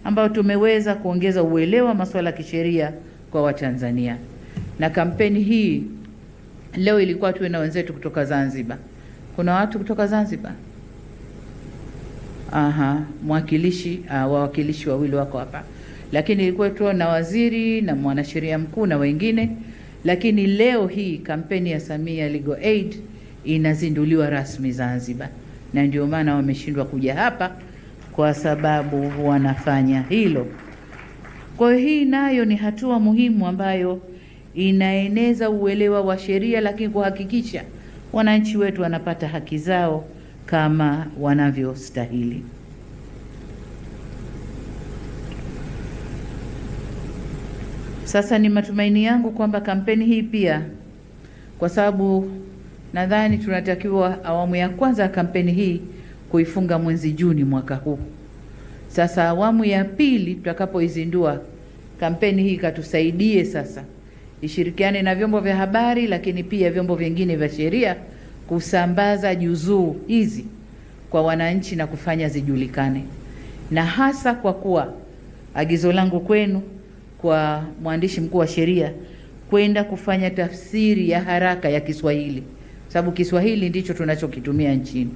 ambao tumeweza kuongeza uelewa masuala ya kisheria kwa Watanzania. Na kampeni hii leo ilikuwa tuwe na wenzetu kutoka Zanzibar. Kuna watu kutoka Zanzibar? Wawakilishi wawili wako hapa. Lakini ilikuwa tu na waziri na mwanasheria mkuu na wengine. Lakini leo hii kampeni ya Samia Legal Aid inazinduliwa rasmi Zanzibar. Na ndio maana wameshindwa kuja hapa kwa sababu wanafanya hilo. Kwa hiyo hii nayo ni hatua muhimu ambayo inaeneza uelewa wa sheria, lakini kuhakikisha wananchi wetu wanapata haki zao kama wanavyostahili. Sasa ni matumaini yangu kwamba kampeni hii pia, kwa sababu nadhani tunatakiwa awamu ya kwanza ya kampeni hii kuifunga mwezi Juni mwaka huu. Sasa awamu ya pili tutakapoizindua kampeni hii katusaidie sasa ishirikiane na vyombo vya habari, lakini pia vyombo vingine vya sheria kusambaza juzuu hizi kwa wananchi na kufanya zijulikane. Na hasa kwa kuwa agizo langu kwenu kwa mwandishi mkuu wa sheria kwenda kufanya tafsiri ya haraka ya Kiswahili, sababu Kiswahili ndicho tunachokitumia nchini.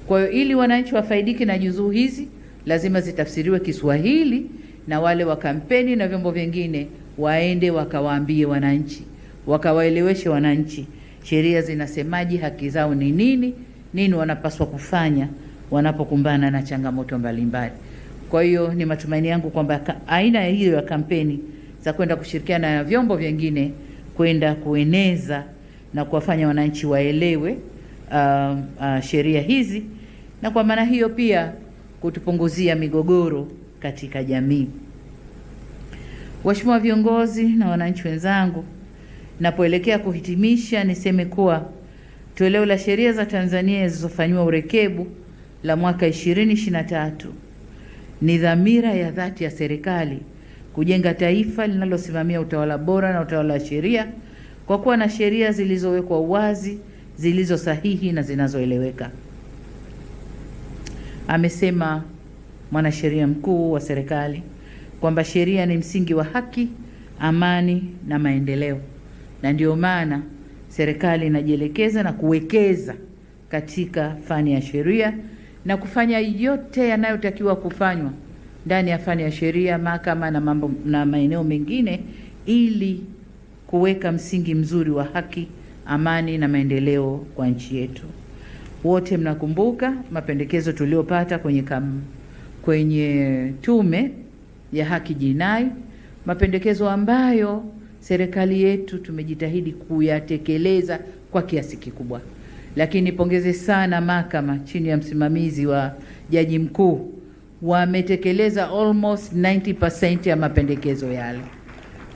Kwa hiyo ili wananchi wafaidike na juzuu hizi lazima zitafsiriwe Kiswahili, na wale wa kampeni na vyombo vingine waende wakawaambie wananchi, wakawaeleweshe wananchi sheria zinasemaje, haki zao ni nini wanapaswa kufanya wanapokumbana na changamoto mbalimbali. Kwa hiyo ni matumaini yangu kwamba aina hiyo ya kampeni za kwenda kushirikiana na vyombo vingine kwenda kueneza na kuwafanya wananchi waelewe sheria hizi, na kwa maana hiyo pia kutupunguzia migogoro katika jamii. Waheshimiwa viongozi na wananchi wenzangu, napoelekea kuhitimisha niseme kuwa toleo la sheria za Tanzania zilizofanywa urekebu la mwaka 2023 ni dhamira ya dhati ya serikali kujenga taifa linalosimamia utawala bora na utawala wa sheria kwa kuwa na sheria zilizowekwa wazi, zilizo sahihi na zinazoeleweka. Amesema mwanasheria mkuu wa serikali kwamba sheria ni msingi wa haki, amani na maendeleo, na ndio maana serikali inajielekeza na kuwekeza katika fani ya sheria na kufanya yote yanayotakiwa kufanywa ndani ya fani ya sheria, mahakama na mambo na maeneo mengine, ili kuweka msingi mzuri wa haki, amani na maendeleo kwa nchi yetu. Wote mnakumbuka mapendekezo tuliyopata kwenye tume ya haki jinai, mapendekezo ambayo serikali yetu tumejitahidi kuyatekeleza kwa kiasi kikubwa. Lakini pongeze sana mahakama chini ya msimamizi wa jaji mkuu, wametekeleza almost 90% ya mapendekezo yale.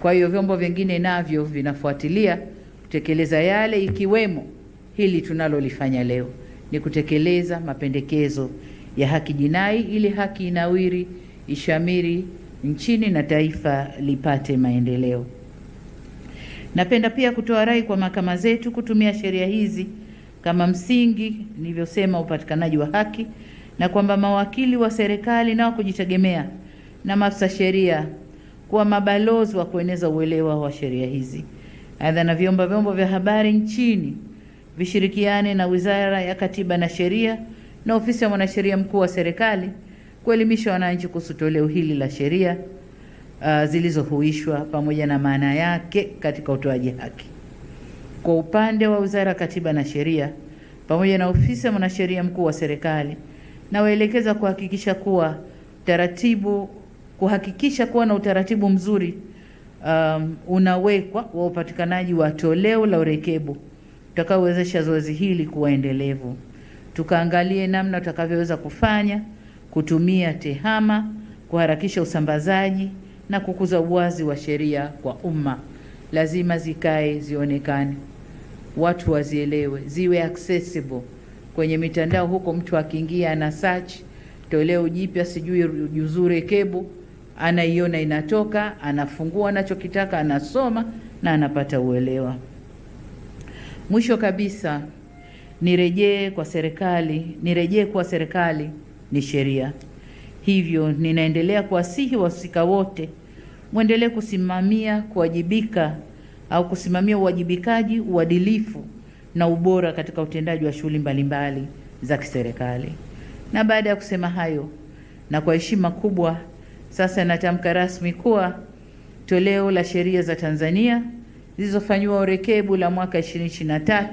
Kwa hiyo vyombo vingine navyo vinafuatilia kutekeleza yale, ikiwemo hili tunalolifanya leo, ni kutekeleza mapendekezo ya haki jinai ili haki inawiri, ishamiri nchini na taifa lipate maendeleo. Napenda pia kutoa rai kwa mahakama zetu kutumia sheria hizi kama msingi nilivyosema upatikanaji wa haki, na kwamba mawakili wa serikali nao kujitegemea na maafisa sheria kuwa mabalozi wa kueneza uelewa wa sheria hizi. Aidha, na vyombo vya habari nchini vishirikiane na Wizara ya Katiba na Sheria na Ofisi ya Mwanasheria Mkuu wa Serikali kuelimisha wananchi kuhusu toleo hili la sheria zilizohuishwa pamoja na maana yake katika utoaji haki. Kwa upande wa Wizara ya Katiba na Sheria pamoja na Ofisi ya Mwanasheria Mkuu wa Serikali, na waelekeza kuhakikisha kuwa na utaratibu mzuri unawekwa wa upatikanaji wa toleo la urekebu utakaowezesha zoezi hili kuwa endelevu. Tukaangalie namna tutakavyoweza kutumia tehama kuharakisha usambazaji na kukuza uwazi wa sheria kwa umma. Lazima zikae, zionekane, watu wazielewe, ziwe accessible kwenye mitandao huko. Mtu akiingia ana search toleo jipya, sijui juzuu rekebu, anaiona inatoka, anafungua anachokitaka, anasoma na anapata uelewa. Mwisho kabisa, nirejee kwa serikali ni sheria. Hivyo ninaendelea kuwasihi wahusika wote muendelee kusimamia kuwajibika au kusimamia uwajibikaji, uadilifu na ubora katika utendaji wa shughuli mbalimbali za kiserikali. Na baada ya kusema hayo, na kwa heshima kubwa, sasa natamka rasmi kuwa toleo la sheria za Tanzania zilizofanywa urekebu la mwaka 2023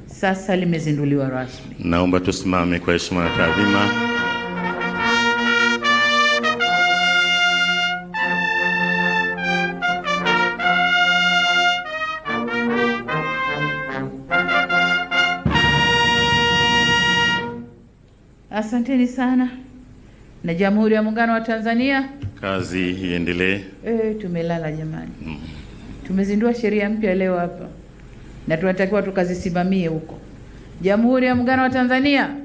sasa limezinduliwa rasmi. Naomba tusimame kwa heshima na taadhima. Asanteni sana. Na Jamhuri ya Muungano wa Tanzania, kazi iendelee. Tumelala jamani. Tumezindua sheria mpya leo hapa na tunatakiwa tukazisimamie huko. Jamhuri ya Muungano wa Tanzania,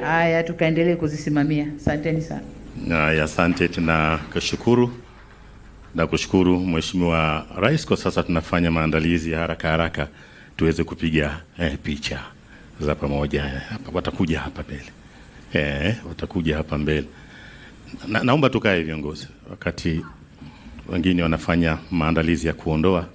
haya tukaendelee kuzisimamia. Asanteni sana. Na asante, tunashukuru na kushukuru Mheshimiwa Rais. Kwa sasa tunafanya maandalizi ya haraka tuweze kupiga picha za pamoja. Hapa watakuja hapa mbele. Watakuja hapa mbele. Naomba tukae viongozi wakati wengine wanafanya maandalizi ya kuondoa.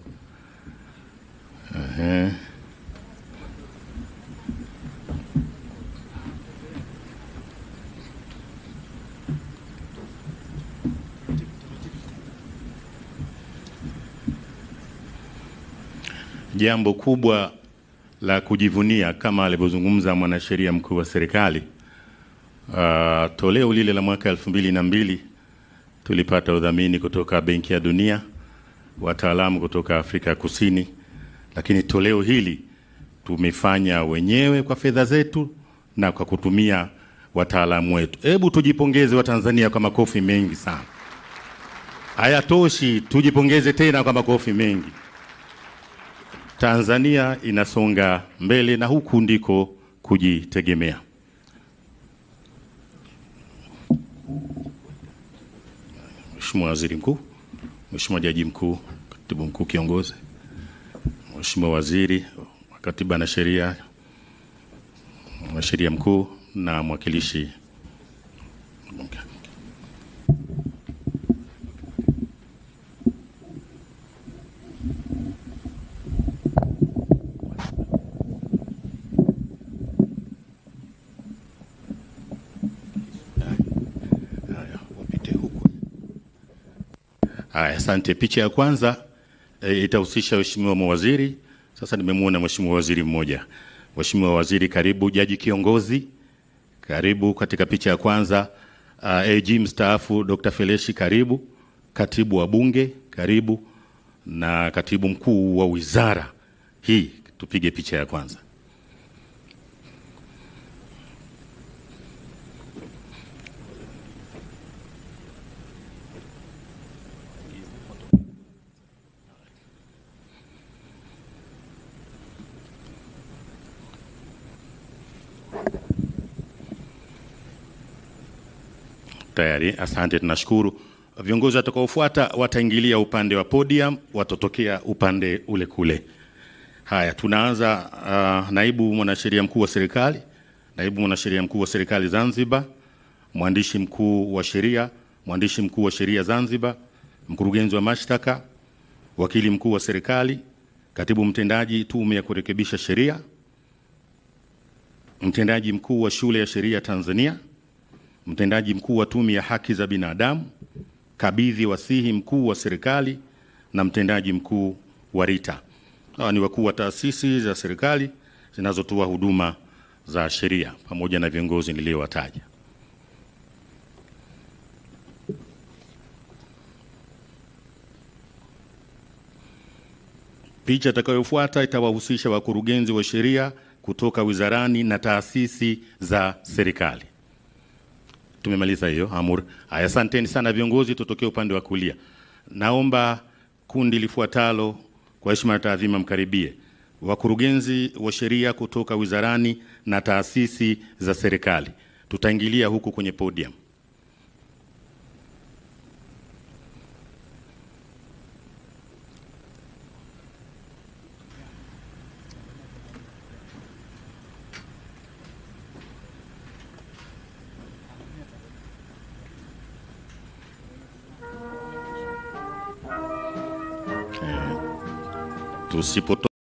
Jambo kubwa la kujivunia kama alivyozungumza mwanasheria mkuu wa serikali, toleo lile la mwaka 2002 tulipata udhamini kutoka Benki ya Dunia, wataalamu kutoka Afrika Kusini, lakini toleo hili tumefanya wenyewe kwa fedha zetu na kwa kutumia wataalamu wetu. Hebu tujipongeze Watanzania kwa makofi mengi sana. Hayatoshi, tujipongeze tena kwa makofi mengi. Tanzania inasonga mbele na huku ndiko kujitegemea. Mheshimiwa Waziri Mkuu, Mheshimiwa Jaji Mkuu, Katibu Mkuu Kiongozi, Mheshimiwa Waziri wa Katiba na Sheria, Mwanasheria Mkuu na mwakilishi. Asante. Picha ya kwanza itahusisha Mheshimiwa mawaziri. Sasa nimemuona Mheshimiwa waziri mmoja. Mheshimiwa Waziri karibu. Jaji Kiongozi karibu katika picha ya kwanza. AG mstaafu Dr. Feleshi karibu. Katibu wa Bunge karibu, na Katibu Mkuu wa wizara hii. Tupige picha ya kwanza. Tayari, asante, tunashukuru. Viongozi watakaofuata wataingilia upande wa podium, watatokea upande ule kule. Haya, tunaanza naibu mwanasheria mkuu wa serikali, naibu mwanasheria mkuu wa serikali Zanzibar, mwandishi mkuu wa sheria, mwandishi mkuu wa sheria Zanzibar, mkurugenzi wa mashtaka, wakili mkuu wa serikali, katibu mtendaji tume ya kurekebisha sheria, mtendaji mkuu wa shule ya sheria Tanzania, mtendaji mkuu wa tume ya haki za binadamu, kabidhi wasihi mkuu wa serikali na mtendaji mkuu wa RITA. Hawa ni wakuu wa taasisi za serikali zinazotoa huduma za sheria pamoja na viongozi niliowataja. Picha itakayofuata itawahusisha wakurugenzi wa sheria kutoka wizarani na taasisi za serikali. Tumemaliza hiyo amur. Haya, asanteni sana viongozi, tutokee upande wa kulia. Naomba kundi lifuatalo kwa heshima na taadhima mkaribie. Wakurugenzi wa sheria kutoka wizarani na taasisi za serikali. Tutaingilia huku kwenye podium. tusipo